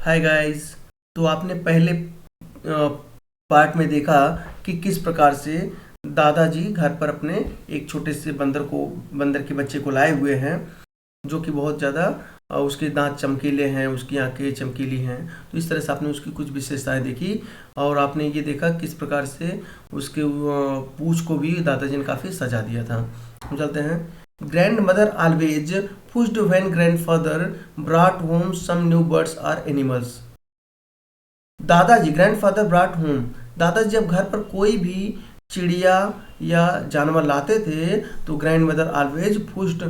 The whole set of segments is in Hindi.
Hi guys. तो आपने पहले पार्ट में देखा कि किस प्रकार से दादाजी घर पर अपने एक छोटे से बंदर के बच्चे को लाए हुए हैं, जो कि बहुत ज़्यादा उसके दांत चमकीले हैं, उसकी आंखें चमकीली हैं। तो इस तरह से आपने उसकी कुछ विशेषताएं देखी और आपने ये देखा किस प्रकार से उसके पूंछ को भी दादाजी ने काफ़ी सजा दिया था। हम चलते हैं। Grand mother always pushed when grandfather brought home some new birds or animals। दादाजी ग्रैंडफादर ब्राट होम, दादाजी जब घर पर कोई भी चिड़िया या जानवर लाते थे तो grandmother always fussed,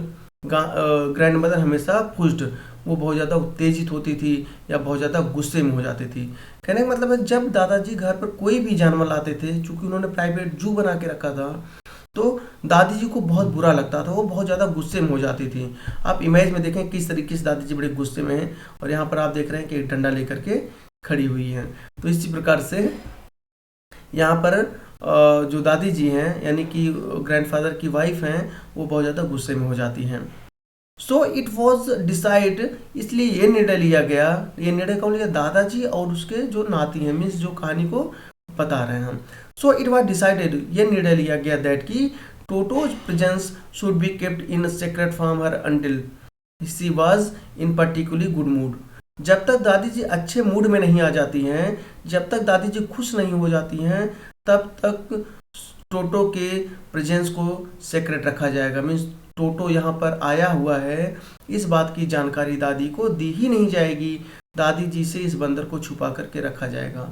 grandmother हमेशा फुस्ड, वो बहुत ज़्यादा उत्तेजित होती थी या बहुत ज़्यादा गुस्से में हो जाती थी। कहने का मतलब है जब दादाजी घर पर कोई भी जानवर लाते थे, चूंकि उन्होंने प्राइवेट जू बना के रखा था, तो दादी जी को बहुत बुरा लगता था, वो बहुत ज़्यादा गुस्से में हो जाती थी। आप इमेज में देखें किस तरीके से दादी जी बड़े गुस्से में हैं और यहाँ पर आप देख रहे हैं कि एक डंडा लेकर के खड़ी हुई हैं। तो इसी प्रकार से यहाँ पर जो दादी जी हैं यानी कि ग्रैंडफादर की वाइफ हैं, वो बहुत ज़्यादा गुस्से में हो जाती हैं। सो इट वॉज डिसाइड, इसलिए ये निर्णय लिया गया। ये निर्णय कौन लिया? दादाजी और उसके जो नाती हैं, मीन्स जो कहानी को बता रहे हैं हम। सो इट वॉज डिसाइडेड, ये निर्णय लिया गया दैट की Toto's presence should be kept in secret from her until she was in particularly good mood. जब तक दादी जी अच्छे मूड में नहीं आ जाती हैं, जब तक दादी जी खुश नहीं हो जाती हैं, तब तक टोटो के प्रेजेंस को सेक्रेट रखा जाएगा। मीन्स टोटो यहाँ पर आया हुआ है, इस बात की जानकारी दादी को दी ही नहीं जाएगी। दादी जी से इस बंदर को छुपा करके रखा जाएगा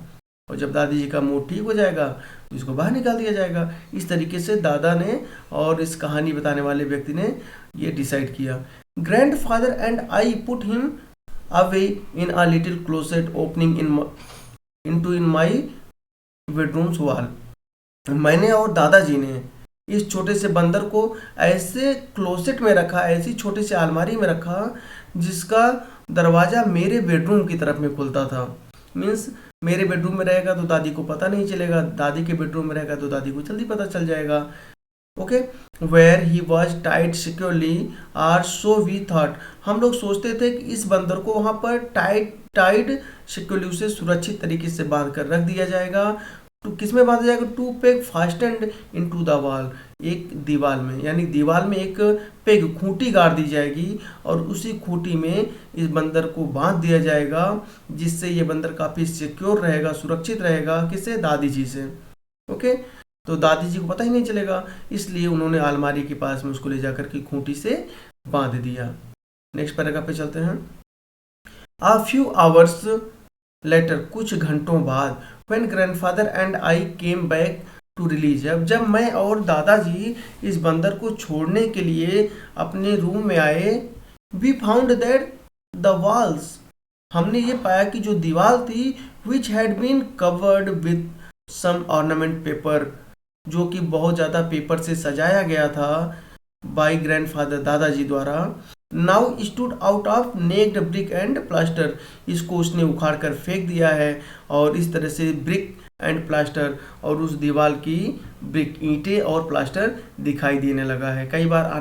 और जब दादी जी का मूड ठीक हो जाएगा तो इसको बाहर निकाल दिया जाएगा। इस तरीके से दादा ने और इस कहानी बताने वाले व्यक्ति ने ये डिसाइड किया। Grand father and I put him away in a little closet opening in my bedrooms wall. मैंने और दादाजी ने इस छोटे से बंदर को ऐसे क्लोसेट में रखा, ऐसी छोटी सी अलमारी में रखा जिसका दरवाजा मेरे बेडरूम की तरफ में खुलता था। मीन्स मेरे बेडरूम में रहेगा तो दादी को पता नहीं चलेगा, दादी के बेडरूम में रहेगा तो दादी को जल्दी पता चल जाएगा। Okay, where he was tied securely or so we thought, हम लोग सोचते थे कि इस बंदर को वहां पर टाइड सिक्योरली, उसे सुरक्षित तरीके से बांध कर रख दिया जाएगा। तो किस में बांधा जाएगा? Two peg fastened into the wall, एक दीवार में, यानी दीवार में एक पेग खूंटी गाड़ दी जाएगी और उसी खूंटी में इस बंदर को बांध दिया जाएगा, जिससे ये बंदर काफी सिक्योर रहेगा, सुरक्षित रहेगा। किससे? दादी जी से। ओके, तो दादी जी को पता ही नहीं चलेगा, इसलिए उन्होंने अलमारी के पास में उसको ले जाकर के खूंटी से बांध दिया। नेक्स्ट पैराग्राफ पे चलते हैं। A few hours later, कुछ घंटों बाद, when grandfather and I came back to release, जब मैं और दादाजी इस बंदर को छोड़ने के लिए अपने रूम में आए, we found that the walls, हमने ये पाया कि जो दीवार थी, which had been covered with some ornament paper, जो कि बहुत ज़्यादा पेपर से सजाया गया था बाई ग्रैंडफादर, दादाजी द्वारा, now stood out of naked brick and plaster, इसको उसने उखाड़ कर फेंक दिया है और इस तरह से ब्रिक एंड प्लास्टर और उस दीवार की ब्रिक, ईंटें और प्लास्टर दिखाई देने लगा है। कई बार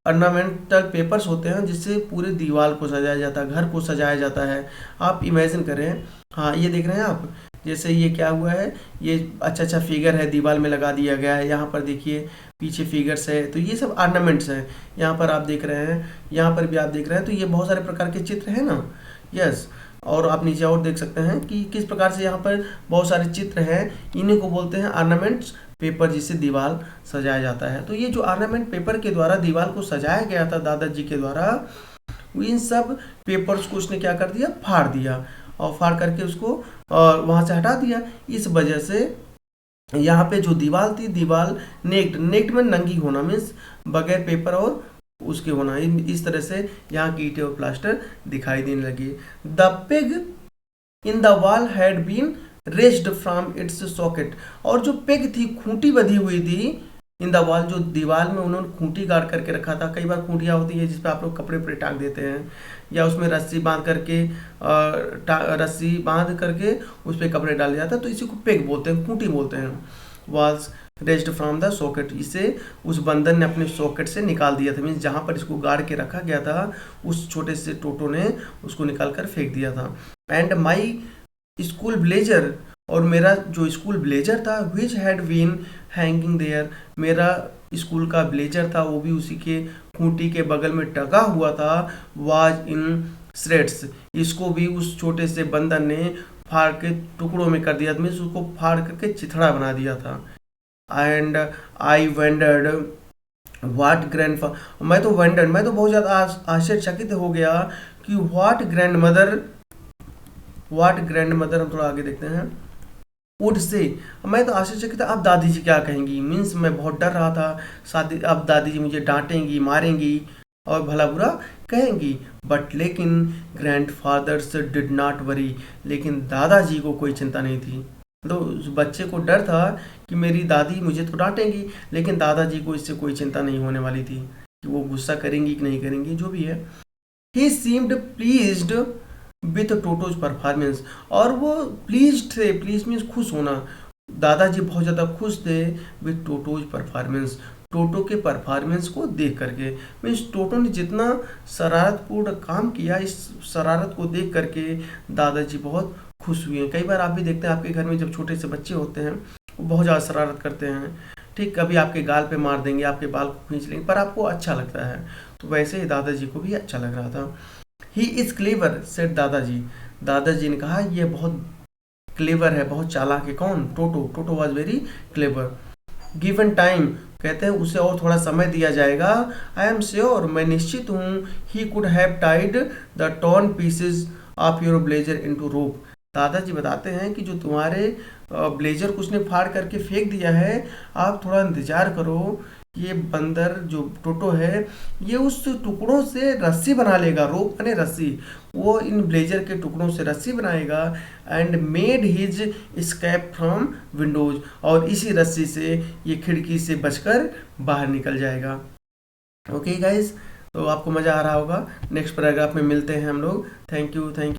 ऑर्नामेंटल पेपर्स होते हैं जिससे पूरे दीवार को सजाया जाता है, घर को सजाया जाता है। आप इमेजिन करें, हाँ ये देख रहे हैं आप, जैसे ये क्या हुआ है, ये अच्छा फिगर है दीवार में लगा दिया गया है। यहाँ पर देखिए पीछे फिगर्स है, तो ये सब ऑर्नामेंट्स हैं। यहाँ पर आप देख रहे हैं, यहाँ पर भी आप देख रहे हैं, तो ये बहुत सारे प्रकार के चित्र हैं ना। यस, और आप नीचे और देख सकते हैं कि किस प्रकार से यहाँ पर बहुत सारे चित्र हैं। इन्हीं को बोलते हैं ऑर्नामेंट्स पेपर, जिससे दीवार सजाया जाता है। तो ये जो ऑर्नामेंट पेपर के द्वारा दीवार को सजाया गया था दादाजी के द्वारा, इन सब पेपर्स को उसने क्या कर दिया? फाड़ दिया और फाड़ करके उसको वहां से हटा दिया। इस वजह से यहाँ पे जो दीवार थी, दीवार नेक्ड में नंगी होना, मीन्स बगैर पेपर और उसके होना, इस तरह से यहाँ की ईंटें और प्लास्टर दिखाई देने लगी। The peg in the wall had been raised from its socket, और जो पेग थी, खूंटी बंधी हुई थी इन द वॉल, जो दीवार में उन्होंने खूंटी गाड़ करके रखा था। कई बार खूंटियाँ होती है जिसपे आप लोग कपड़े पर टांग देते हैं या उसमें रस्सी बांध करके उस पर कपड़े डाले जाते हैं, तो इसी को पेग बोलते हैं, खूंटी बोलते हैं। Walls raised from the socket, इसे उस बंदर ने अपने सॉकेट से निकाल दिया था, मीन्स जहाँ पर इसको गाड़ के रखा गया था उस छोटे से टोटो ने उसको निकाल कर फेंक दिया था। एंड माई स्कूल ब्लेजर, और मेरा जो स्कूल ब्लेजर था, which had been hanging there, मेरा स्कूल का ब्लेजर था वो भी उसी के खूंटी के बगल में टका हुआ था, वाज इन श्रेड्स, इसको भी उस छोटे से बंदर ने फाड़ के टुकड़ों में कर दिया, मीन्स उसको फाड़ करके चिथड़ा बना दिया था। एंड आई वेंडर्ड व्हाट मैं तो बहुत ज़्यादा आश्चर्यचकित हो गया कि व्हाट ग्रैंड मदर, हम थोड़ा आगे देखते हैं, वुड से, मैं तो आश्चर्यचकित था अब दादी जी क्या कहेंगी, मीन्स मैं बहुत डर रहा था शादी अब दादी जी मुझे डांटेंगी मारेंगी और भला बुरा कहेंगी। बट लेकिन grandfathers did not worry, लेकिन दादाजी को कोई चिंता नहीं थी। तो उस बच्चे को डर था कि मेरी दादी मुझे तो डांटेंगी, लेकिन दादाजी को इससे कोई चिंता नहीं होने वाली थी कि वो गुस्सा करेंगी कि नहीं करेंगी, जो भी है। He seemed pleased with Toto's performance, और वो प्लीज्ड थे, प्लीज मीन्स खुश होना, दादाजी बहुत ज़्यादा खुश थे विथ टोटोज परफॉर्मेंस, टोटो के परफॉर्मेंस को देख करके, मीन्स टोटो ने जितना शरारतपूर्ण काम किया, इस शरारत को देख करके दादाजी बहुत खुश हुए हैं। कई बार आप भी देखते हैं आपके घर में जब छोटे से बच्चे होते हैं वो बहुत ज़्यादा शरारत करते हैं, ठीक, कभी आपके गाल पे मार देंगे, आपके बाल को खींच लेंगे, पर आपको अच्छा लगता है, तो वैसे ही दादाजी को भी अच्छा लग रहा था। ही इज़ क्लेवर सेड दादाजी, दादाजी ने कहा ये बहुत क्लेवर है, बहुत चालाक है। कौन? Toto was very clever. Given time, कहते हैं उसे और थोड़ा समय दिया जाएगा। आई एम श्योर, मैं निश्चित हूँ, he could have tied the torn pieces of your blazer into rope, दादाजी बताते हैं कि जो तुम्हारे ब्लेजर को उसने फाड़ करके फेंक दिया है, आप थोड़ा इंतजार करो, ये बंदर जो टोटो है ये उस टुकड़ों से रस्सी बना लेगा, रोप यानी रस्सी, वो इन ब्लेजर के टुकड़ों से रस्सी बनाएगा। And made his escape from windows, और इसी रस्सी से ये खिड़की से बचकर बाहर निकल जाएगा। ओके गाइज, तो आपको मज़ा आ रहा होगा। नेक्स्ट पैराग्राफ में मिलते हैं हम लोग। Thank you.